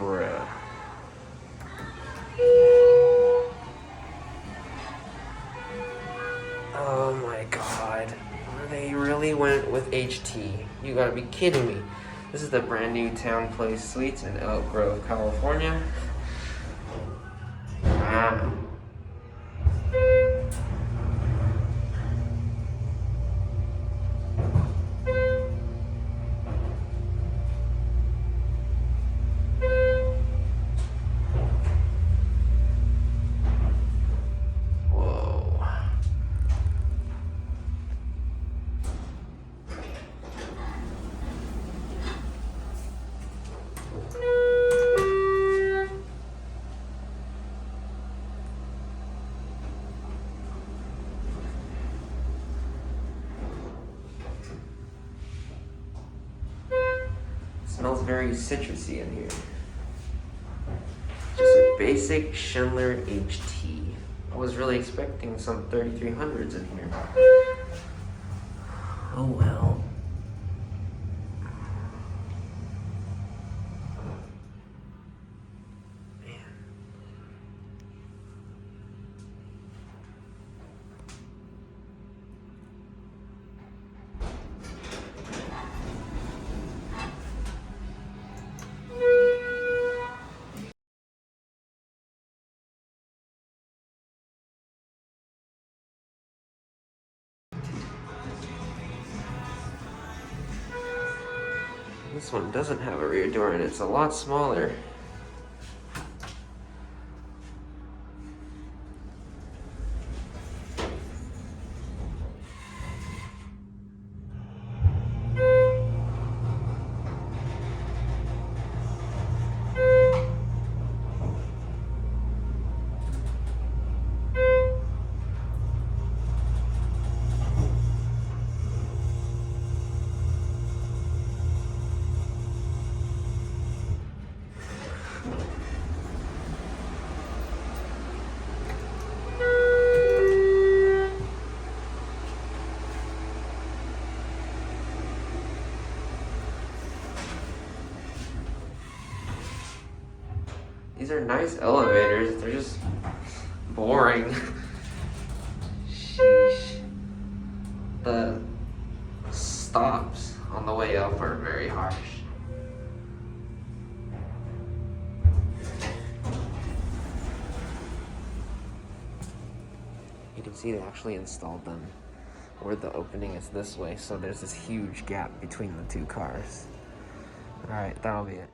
Bruh. Oh my god. They really went with HT. You gotta be kidding me. This is the brand new TownePlace Suites in Elk Grove, California. Wow. Whoa. Smells very citrusy in here. Just a basic Schindler HT. I was really expecting some 3300s in here. Oh well. Man. This one doesn't have a rear door and it's a lot smaller. These are nice elevators, they're just boring. Sheesh. The stops on the way up are very harsh. You can see they actually installed them where the opening is this way, so there's this huge gap between the two cars. Alright, that'll be it.